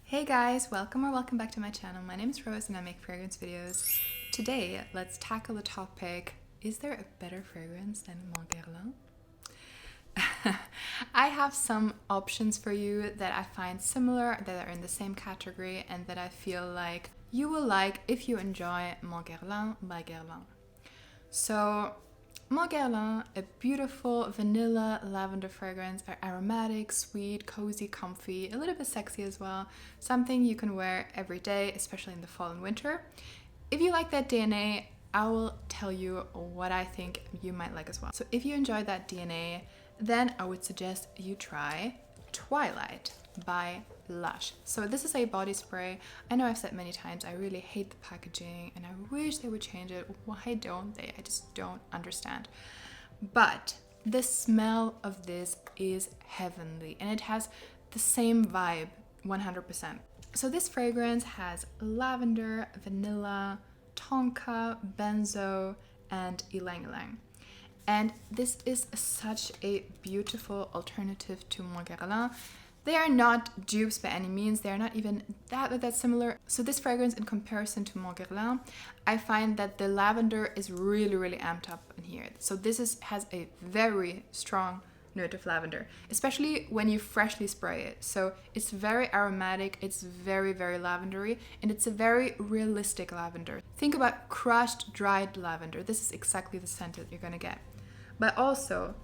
Hey guys, welcome or welcome back to my channel. My name is Rose and I make fragrance videos. Today, let's tackle the topic, is there a better fragrance than Mon Guerlain? I have some options for you that I find similar, that are in the same category, and that I feel like you will like if you enjoy Mon Guerlain by Guerlain. So, Mon Guerlain, a beautiful vanilla lavender fragrance, aromatic, sweet, cozy, comfy, a little bit sexy as well. Something you can wear every day, especially in the fall and winter. If you like that DNA, I will tell you what I think you might like as well. So if you enjoy that DNA, then I would suggest you try Twilight by Lush. So this is a body spray. I know I've said many times I really hate the packaging and I wish they would change it. Why don't they? I just don't understand. But the smell of this is heavenly and it has the same vibe 100%. So this fragrance has lavender, vanilla, tonka, benzo, and ylang ylang. And this is such a beautiful alternative to Mon Guerlain. They are not dupes by any means. They are not even that similar. So this fragrance, in comparison to Mon Guerlain, I find that the lavender is really amped up in here. So this has a very strong note of lavender, especially when you freshly spray it. So it's very aromatic, it's very lavendery, and it's a very realistic lavender. Think about crushed, dried lavender. This is exactly the scent that you're gonna get. But also,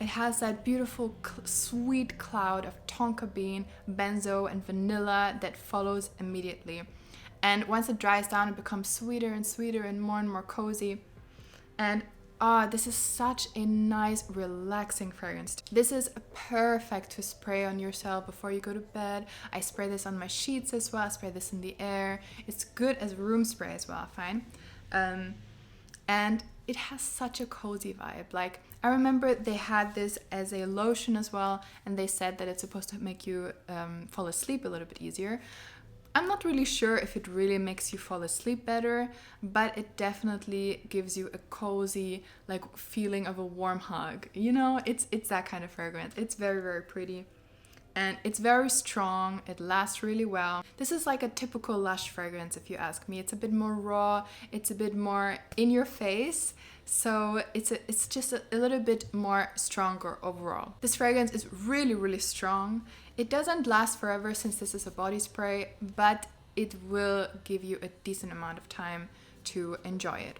it has that beautiful sweet cloud of tonka bean, benzo, and vanilla that follows immediately. And once it dries down, it becomes sweeter and sweeter and more cozy. And this is such a nice, relaxing fragrance. This is perfect to spray on yourself before you go to bed. I spray this on my sheets as well. I spray this in the air. It's good as room spray as well, I find. And it has such a cozy vibe. Like, I remember they had this as a lotion as well, and they said that it's supposed to make you fall asleep a little bit easier. I'm not really sure if it really makes you fall asleep better, but it definitely gives you a cozy, like, feeling of a warm hug. You know, it's that kind of fragrance. It's very pretty. And it's very strong, it lasts really well. This is like a typical Lush fragrance if you ask me. It's a bit more raw, it's a bit more in your face. So it's just a little bit more stronger overall. This fragrance is really strong. It doesn't last forever since this is a body spray, but it will give you a decent amount of time to enjoy it.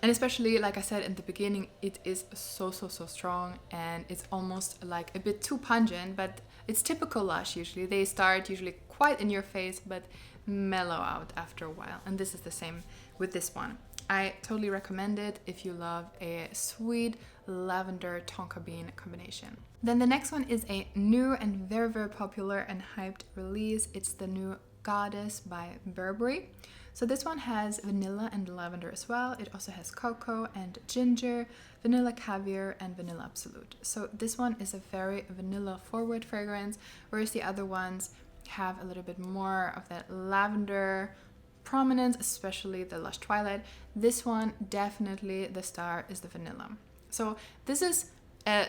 And especially, like I said in the beginning, it is so strong and it's almost like a bit too pungent, but it's typical Lush usually. They start usually quite in your face, but mellow out after a while. And this is the same with this one. I totally recommend it if you love a sweet lavender tonka bean combination. Then the next one is a new and very popular and hyped release. It's the new Goddess by Burberry. So this one has vanilla and lavender as well. It also has cocoa and ginger, vanilla caviar, and vanilla absolute. So this one is a very vanilla forward fragrance, whereas the other ones have a little bit more of that lavender prominence, especially the Lush Twilight. This one, definitely the star is the vanilla. So this is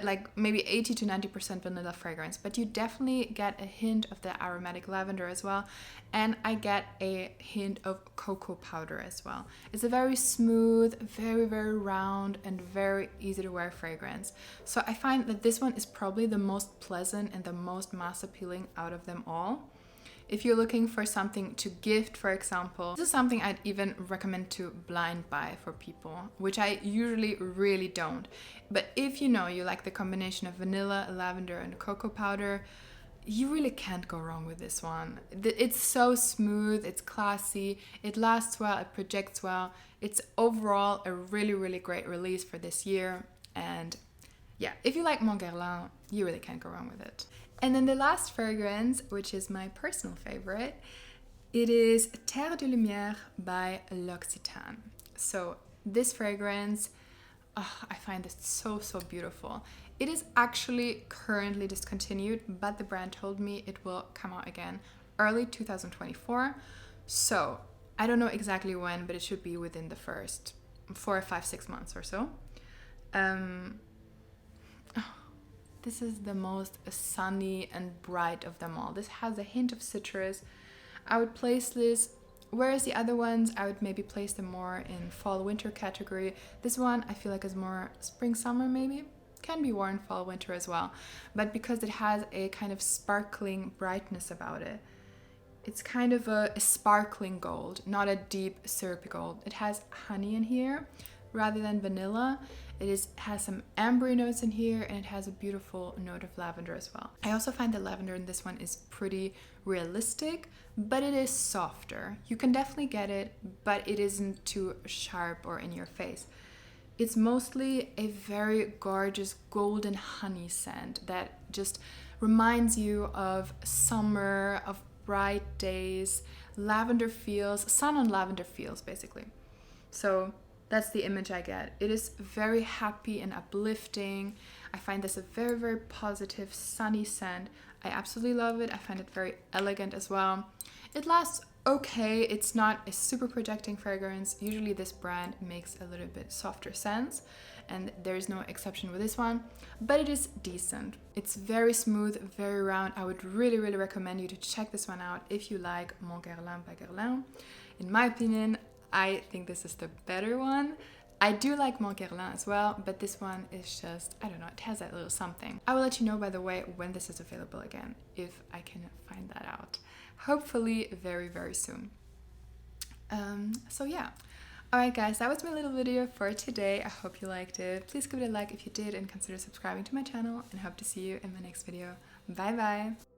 like maybe 80 to 90% vanilla fragrance, but you definitely get a hint of the aromatic lavender as well, and I get a hint of cocoa powder as well. It's a very smooth, very round, and very easy to wear fragrance. So I find that this one is probably the most pleasant and the most mass appealing out of them all. If you're looking for something to gift, for example, this is something I'd even recommend to blind buy for people, which I usually really don't. But if you know you like the combination of vanilla, lavender, and cocoa powder, you really can't go wrong with this one. It's so smooth, it's classy, it lasts well, it projects well. It's overall a really great release for this year. And yeah, if you like Mon Guerlain, you really can't go wrong with it. And then the last fragrance, which is my personal favorite, it is Terre de Lumière by L'Occitane. So this fragrance, I find this so beautiful. It is actually currently discontinued, but the brand told me it will come out again early 2024. So I don't know exactly when, but it should be within the first 4 or 5, 6 months or so. this is the most sunny and bright of them all. This has a hint of citrus. I would place this, whereas the other ones, I would maybe place them more in fall-winter category. This one, I feel like is more spring-summer maybe. Can be worn fall-winter as well. But because it has a kind of sparkling brightness about it, it's kind of a sparkling gold, not a deep syrupy gold. It has honey in here rather than vanilla. Has some ambery notes in here, and it has a beautiful note of lavender as well. I also find the lavender in this one is pretty realistic, but it is softer. You can definitely get it, but it isn't too sharp or in your face. It's mostly a very gorgeous golden honey scent that just reminds you of summer, of bright days, lavender feels, sun on lavender feels basically. So that's the image I get. It is very happy and uplifting. I find this a very, very positive, sunny scent. I absolutely love it. I find it very elegant as well. It lasts okay. It's not a super projecting fragrance. Usually this brand makes a little bit softer scents, and there's no exception with this one, but it is decent. It's very smooth, very round. I would really, really recommend you to check this one out if you like Mon Guerlain by Guerlain. In my opinion, I think this is the better one. I do like Mon Guerlain as well, but this one is just, I don't know, it has that little something. I will let you know, by the way, when this is available again, if I can find that out. Hopefully very, very soon. So yeah. Alright guys, that was my little video for today. I hope you liked it. Please give it a like if you did, and consider subscribing to my channel, and hope to see you in my next video. Bye bye!